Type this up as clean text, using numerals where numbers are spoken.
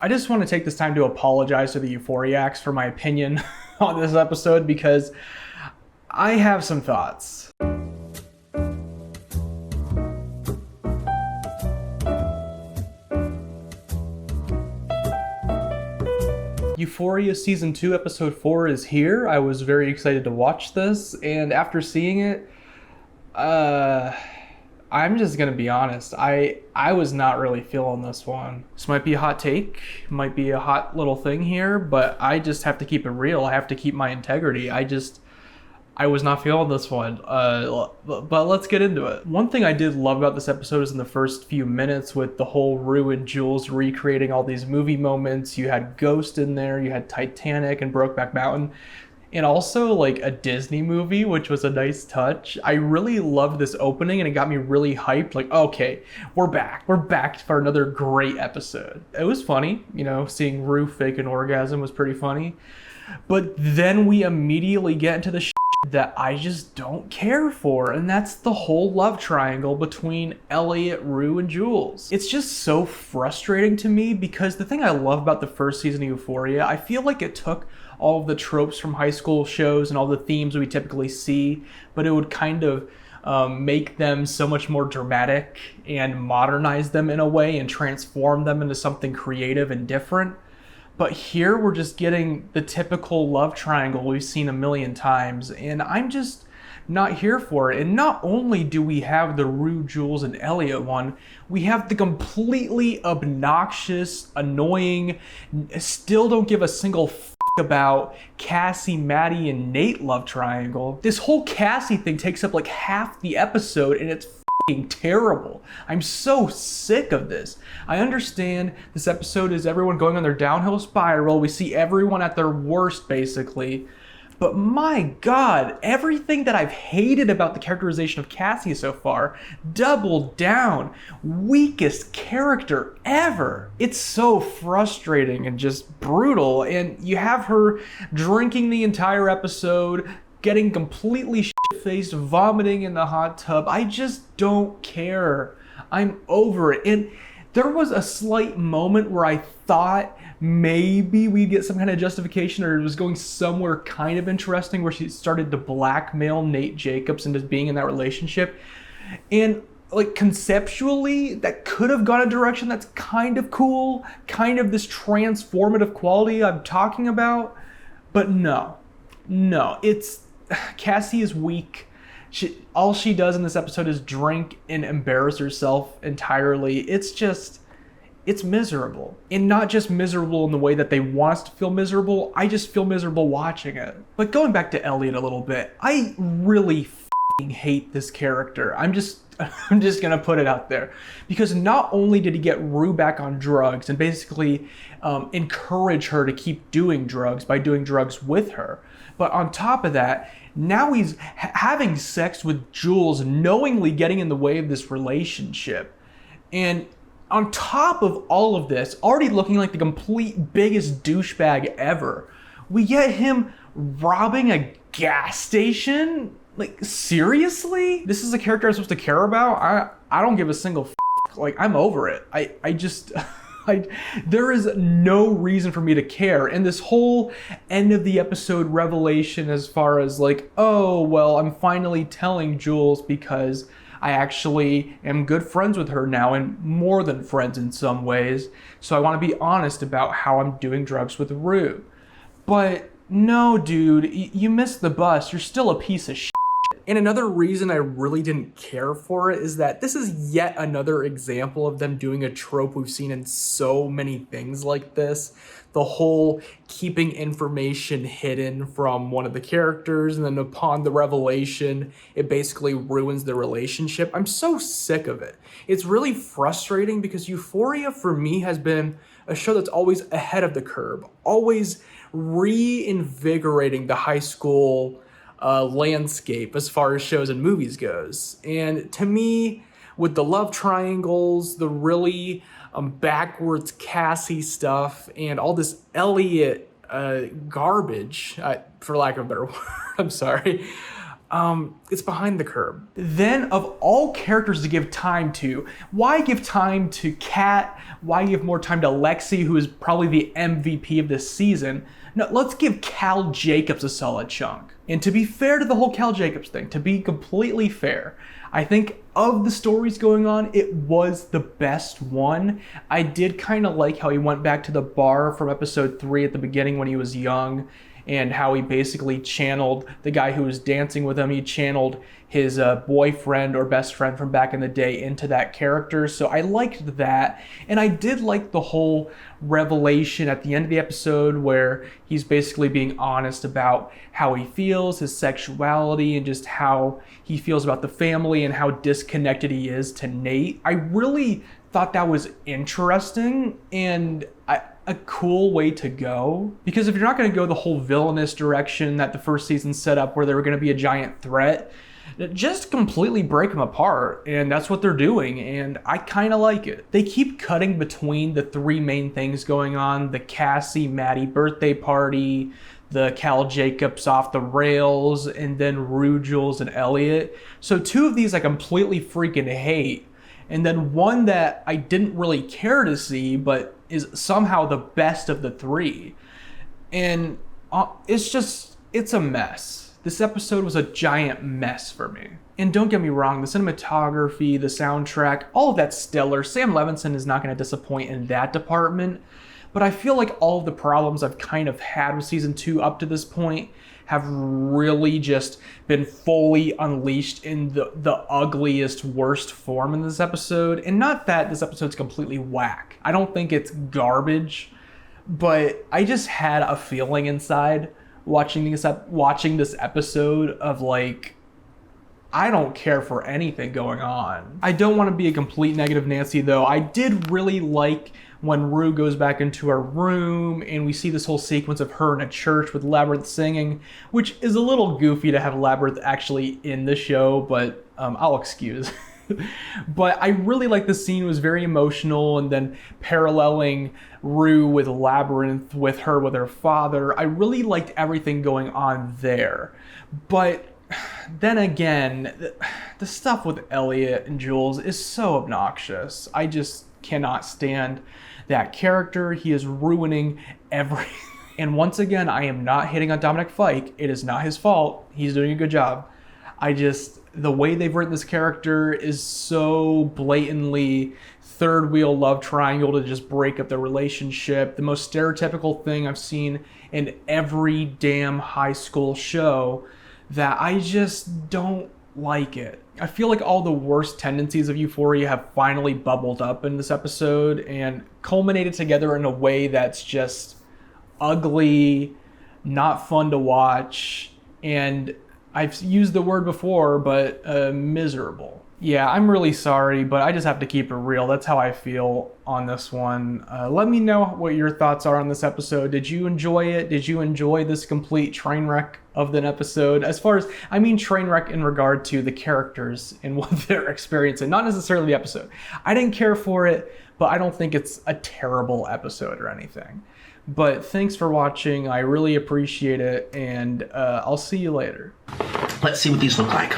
I just want to take this time to apologize to the Euphoriacs for my opinion on this episode because I have some thoughts. Euphoria Season 2 Episode 4 is here. I was very excited to watch this, and after seeing it, I'm just gonna be honest. I was not really feeling this one. This might be a hot take, might be a hot little thing here, but I just have to keep it real. I have to keep my integrity. I was not feeling this one. But let's get into it. One thing I did love about this episode is in the first few minutes with the whole Rue and Jules recreating all these movie moments. You had Ghost in there, you had Titanic and Brokeback Mountain. And also like a Disney movie, which was a nice touch. I really loved this opening and it got me really hyped. Like, okay, we're back. We're back for another great episode. It was funny, seeing Rue fake an orgasm was pretty funny. But then we immediately get into the shit that I just don't care for. And that's the whole love triangle between Elliot, Rue, and Jules. It's just so frustrating to me because the thing I love about the first season of Euphoria, I feel like it took all of the tropes from high school shows and all the themes we typically see, but it would kind of make them so much more dramatic and modernize them in a way and transform them into something creative and different. But here we're just getting the typical love triangle we've seen a million times, and I'm just not here for it. And not only do we have the Rue, Jules, and Elliot one, we have the completely obnoxious, annoying, still don't give a single about Cassie, Maddie, and Nate love triangle. This whole Cassie thing takes up like half the episode and it's terrible. I'm so sick of this. I understand this episode is everyone going on their downhill spiral. We see everyone at their worst basically. But my God, everything that I've hated about the characterization of Cassie so far, doubled down. Weakest character ever. It's so frustrating and just brutal. And you have her drinking the entire episode, getting completely shit-faced, vomiting in the hot tub. I just don't care. I'm over it. And there was a slight moment where I thought maybe we'd get some kind of justification or it was going somewhere kind of interesting where she started to blackmail Nate Jacobs into being in that relationship. And like conceptually, that could have gone a direction that's kind of cool, kind of this transformative quality I'm talking about. But no, it's Cassie is weak. All she does in this episode is drink and embarrass herself entirely. It's miserable. And not just miserable in the way that they want us to feel miserable, I just feel miserable watching it. But going back to Elliot a little bit, I really hate this character. I'm just gonna put it out there. Because not only did he get Rue back on drugs and basically encourage her to keep doing drugs by doing drugs with her, but on top of that, now he's having sex with Jules, knowingly getting in the way of this relationship. And on top of all of this, already looking like the complete biggest douchebag ever, we get him robbing a gas station? Like, seriously? This is a character I'm supposed to care about? I don't give a single f***. Like, I'm over it. There is no reason for me to care. And this whole end of the episode revelation as far as like, oh, well, I'm finally telling Jules because I actually am good friends with her now and more than friends in some ways. So I want to be honest about how I'm doing drugs with Rue. But no, dude, you missed the bus. You're still a piece of shit. And another reason I really didn't care for it is that this is yet another example of them doing a trope we've seen in so many things like this. The whole keeping information hidden from one of the characters, and then upon the revelation, it basically ruins the relationship. I'm so sick of it. It's really frustrating because Euphoria for me has been a show that's always ahead of the curve, always reinvigorating the high school landscape as far as shows and movies goes. And to me, with the love triangles, the really backwards Cassie stuff, and all this Elliot garbage, for lack of a better word, I'm sorry, It's behind the curb. Then of all characters to give time to, why give time to Kat? Why give more time to Lexi, who is probably the MVP of this season? No, let's give Cal Jacobs a solid chunk. And to be fair to the whole Cal Jacobs thing, to be completely fair, I think of the stories going on, it was the best one. I did kind of like how he went back to the bar from episode 3 at the beginning when he was young, and how he basically channeled the guy who was dancing with him. He channeled his boyfriend or best friend from back in the day into that character. So I liked that. And I did like the whole revelation at the end of the episode where he's basically being honest about how he feels, his sexuality, and just how he feels about the family and how disconnected he is to Nate. I really thought that was interesting and a cool way to go, because if you're not going to go the whole villainous direction that the first season set up where they were going to be a giant threat, just completely break them apart, and that's what they're doing, and I kind of like it. They keep cutting between the 3 main things going on: the Cassie Maddie birthday party, the Cal Jacobs off the rails, and then Rue, Jules, and Elliot. So 2 of these I completely freaking hate, and then one that I didn't really care to see but is somehow the best of the 3. And it's a mess. This episode was a giant mess for me. And don't get me wrong, the cinematography, the soundtrack, all of that's stellar. Sam Levinson is not going to disappoint in that department. But I feel like all of the problems I've kind of had with season 2 up to this point have really just been fully unleashed in the ugliest, worst form in this episode. And not that this episode's completely whack. I don't think it's garbage, but I just had a feeling inside watching this episode of like, I don't care for anything going on. I don't want to be a complete negative Nancy though. I did really like when Rue goes back into her room and we see this whole sequence of her in a church with Labyrinth singing, which is a little goofy to have Labyrinth actually in the show, but I'll excuse. But I really like the scene. It was very emotional, and then paralleling Rue with Labyrinth with her father. I really liked everything going on there. But then again, the stuff with Elliot and Jules is so obnoxious. I just cannot stand that character. He is ruining everything. And once again, I am not hitting on Dominic Fike. It is not his fault. He's doing a good job. The way they've written this character is so blatantly third wheel love triangle to just break up the relationship. The most stereotypical thing I've seen in every damn high school show, that I just don't like it. I feel like all the worst tendencies of Euphoria have finally bubbled up in this episode and culminated together in a way that's just ugly, not fun to watch, and I've used the word before, but miserable. Yeah, I'm really sorry, but I just have to keep it real. That's how I feel on this one. Let me know what your thoughts are on this episode. Did you enjoy it? Did you enjoy this complete train wreck of an episode? As far as, I mean train wreck in regard to the characters and what they're experiencing, not necessarily the episode. I didn't care for it, but I don't think it's a terrible episode or anything. But thanks for watching. I really appreciate it, and I'll see you later. Let's see what these look like.